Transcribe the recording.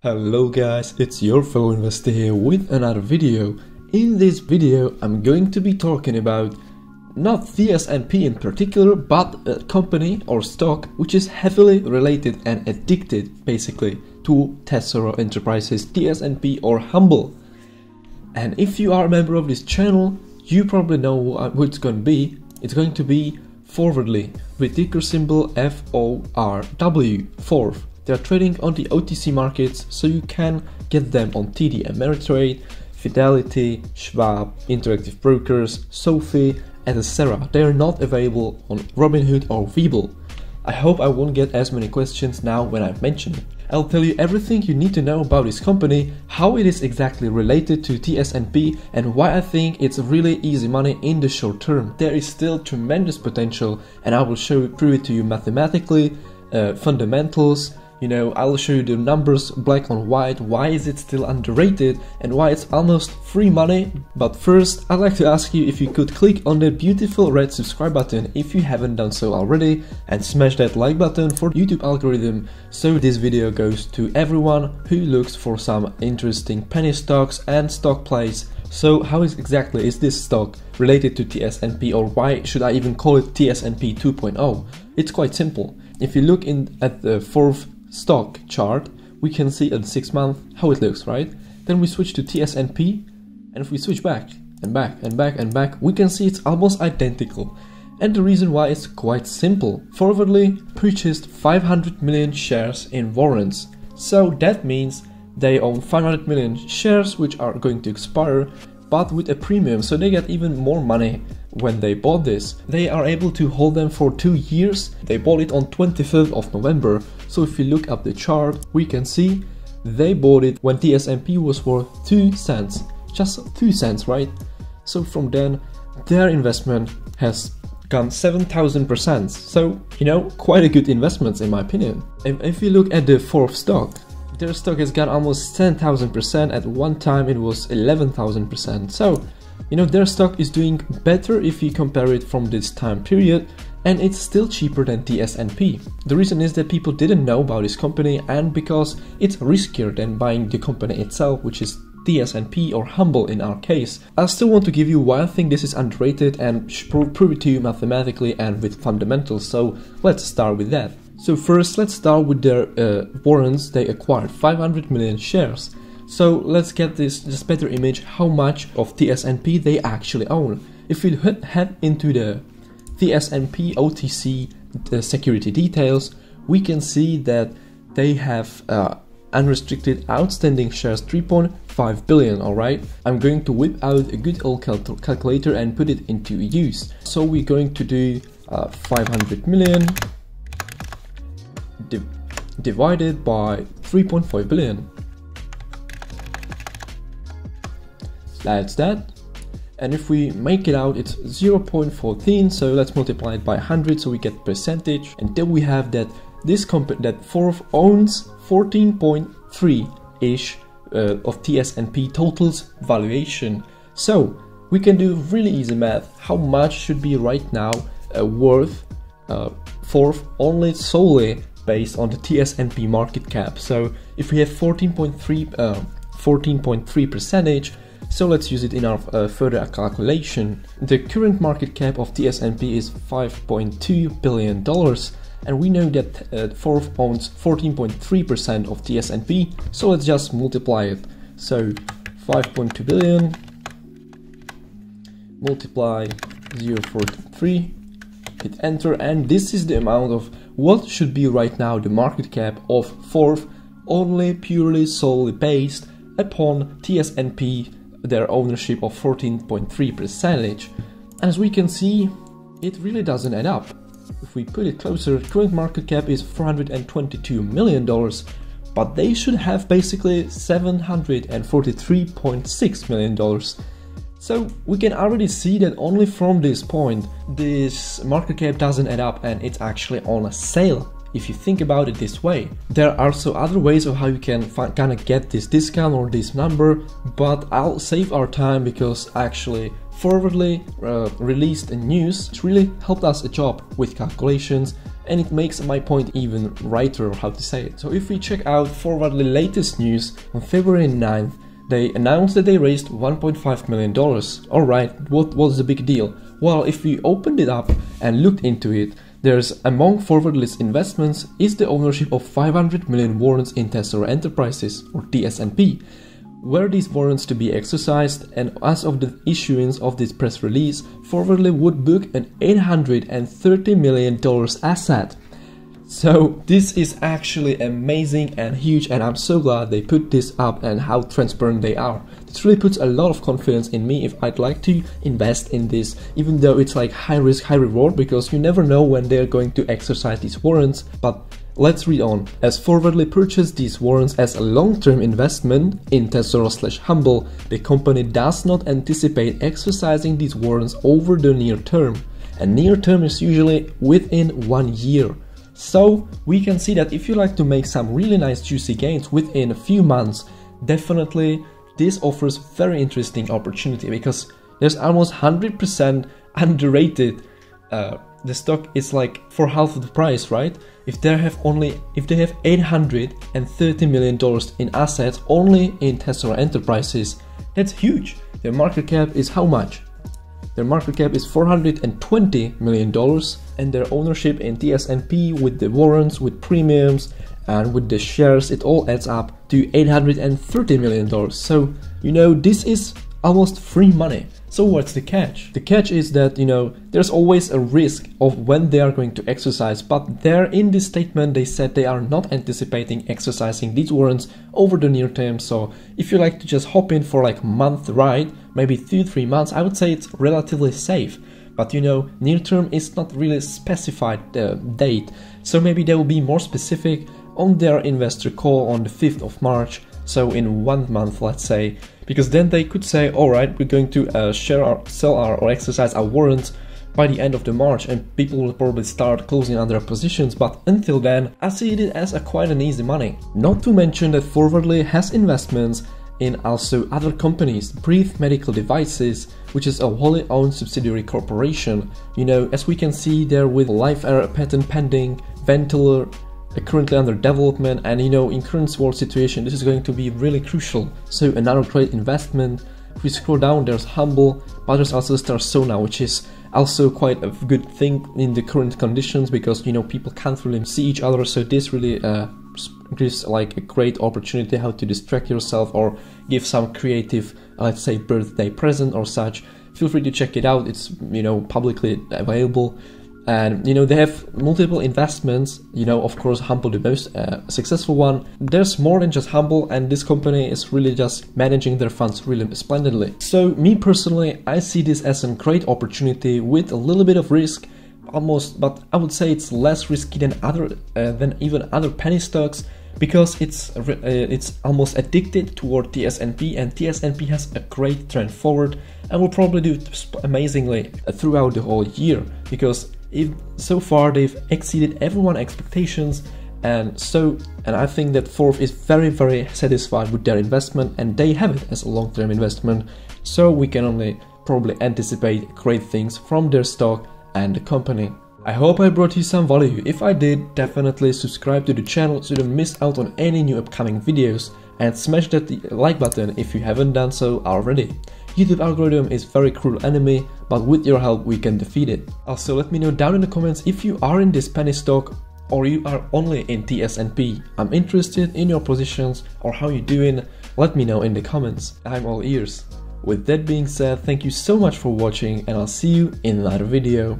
Hello guys, it's your fellow investor here with another video. In this video I'm going to be talking about not TSNP in particular, but a company or stock which is heavily related and addicted basically to Tesoro Enterprises, TSNP or Humble. And if you are a member of this channel, you probably know what it's going to be. It's going to be FORW with ticker symbol FORW, FORW. They are trading on the OTC markets, so you can get them on TD Ameritrade, Fidelity, Schwab, Interactive Brokers, Sophie, etc. They are not available on Robinhood or Webull. I hope I won't get as many questions now when I mention it. I'll tell you everything you need to know about this company, how it is exactly related to TSNP, and why I think it's really easy money in the short term. There is still tremendous potential, and I will prove it to you mathematically, fundamentals. I'll show you the numbers black on white, why is it still underrated and why it's almost free money. But first, I'd like to ask you if you could click on the beautiful red subscribe button if you haven't done so already, and smash that like button for the YouTube algorithm so this video goes to everyone who looks for some interesting penny stocks and stock plays. So how exactly is this stock related to TSNP, or why should I even call it TSNP 2.0? It's quite simple. If you look at the fourth stock chart, we can see at 6 months how it looks, right? Then we switch to TSNP, and if we switch back and back and back and back, we can see it's almost identical. And the reason why is quite simple. FORW purchased 500 million shares in warrants. So that means they own 500 million shares which are going to expire, but with a premium, so they get even more money when they bought this. They are able to hold them for 2 years. They bought it on 25th of November. So if you look up the chart, we can see they bought it when TSNP was worth 2 cents. Just 2 cents, right? So from then, their investment has gone 7,000%. So, quite a good investment in my opinion. If you look at the fourth stock, their stock has gone almost 10,000%. At one time it was 11,000%. So, their stock is doing better if you compare it from this time period, and it's still cheaper than TSNP. The reason is that people didn't know about this company, and because it's riskier than buying the company itself, which is TSNP or Humble in our case. I still want to give you why I think this is underrated and prove it to you mathematically and with fundamentals, so let's start with that. So first, let's start with their warrants. They acquired 500 million shares. So let's get this better image how much of TSNP they actually own. If we head into the TSNP OTC security details, we can see that they have unrestricted outstanding shares 3.5 billion, alright? I'm going to whip out a good old calculator and put it into use. So we're going to do 500 million divided by 3.5 billion. That's that. And if we make it out, it's 0.14, so let's multiply it by 100 so we get percentage. And then we have that this company, that FORW owns 14.3-ish of TSNP totals valuation. So we can do really easy math. How much should be right now worth FORW only solely based on the TSNP market cap? So if we have 14.3 percentage, so let's use it in our further calculation. The current market cap of TSNP is $5.2 billion, and we know that FORW owns 14.3% of TSNP, so let's just multiply it. So 5.2 billion multiply 0.43, hit enter, and this is the amount of what should be right now the market cap of FORW, only purely solely based upon TSNP, their ownership of 14.3%. As we can see, it really doesn't add up. If we put it closer, current market cap is $422 million, but they should have basically $743.6 million. So we can already see that only from this point, this market cap doesn't add up, and it's actually on a sale. If you think about it this way, there are also other ways of how you can kind of get this discount or this number, but I'll save our time because actually FORW released a news which really helped us a job with calculations, and it makes my point even righter, or how to say it. So if we check out Forwardly latest news, on February 9th, they announced that they raised $1.5 million. Alright, what was the big deal? Well, if we opened it up and looked into it, there's among Forwardly's investments is the ownership of 500 million warrants in Tesoro Enterprises, or TSNP. Were these warrants to be exercised, and as of the issuance of this press release, Forwardly would book an $830 million asset. So this is actually amazing and huge, and I'm so glad they put this up and how transparent they are. This really puts a lot of confidence in me if I'd like to invest in this, even though it's like high risk, high reward, because you never know when they're going to exercise these warrants. But let's read on. As Forwardly purchased these warrants as a long-term investment in Tesoro/Humble, the company does not anticipate exercising these warrants over the near term. And near term is usually within 1 year. So we can see that if you like to make some really nice juicy gains within a few months, definitely this offers very interesting opportunity, because there's almost 100% underrated. The stock is like for half of the price, right? If they have $830 million in assets only in Tesoro Enterprises, that's huge. Their market cap is how much? Their market cap is $420 million, and their ownership in TSNP with the warrants, with premiums, and with the shares, it all adds up to $830 million. So, you know, this is almost free money. So what's the catch? The catch is that, you know, there's always a risk of when they are going to exercise, but there in this statement they said they are not anticipating exercising these warrants over the near term. So if you like to just hop in for like a month ride, maybe 2-3 months, I would say it's relatively safe. But you know, near term is not really specified date, so maybe they will be more specific on their investor call on the 5th of March, so in 1 month, let's say, because then they could say, alright, we're going to sell our or exercise our warrants by the end of the March, and people will probably start closing on their positions. But until then, I see it as quite an easy money. Not to mention that Forwardly has investments in also other companies, Breathe Medical Devices, which is a wholly owned subsidiary corporation. You know, as we can see there with Life Air patent pending, Ventilator currently under development, and you know, in current world situation this is going to be really crucial. So another great investment. If we scroll down, there's Humble, but there's also Starsona, which is also quite a good thing in the current conditions, because you know, people can't really see each other, so this really gives like a great opportunity how to distract yourself or give some creative, let's say, birthday present or such. Feel free to check it out, it's, you know, publicly available. And you know, they have multiple investments, you know, of course Humble the most successful one. There's more than just Humble, and this company is really just managing their funds really splendidly. So me personally, I see this as a great opportunity with a little bit of risk, almost, but I would say it's less risky than even other penny stocks, because it's almost addicted toward TSNP, and TSNP has a great trend forward and will probably do amazingly throughout the whole year, because so far they've exceeded everyone's expectations, and I think that FORW is very satisfied with their investment, and they have it as a long-term investment, so we can only probably anticipate great things from their stock and the company. I hope I brought you some value. If I did, definitely subscribe to the channel so you don't miss out on any new upcoming videos, and smash that like button if you haven't done so already. YouTube algorithm is very cruel enemy, but with your help we can defeat it. Also, let me know down in the comments if you are in this penny stock or you are only in TSNP. I'm interested in your positions or how you're doing. Let me know in the comments. I'm all ears. With that being said, thank you so much for watching, and I'll see you in another video.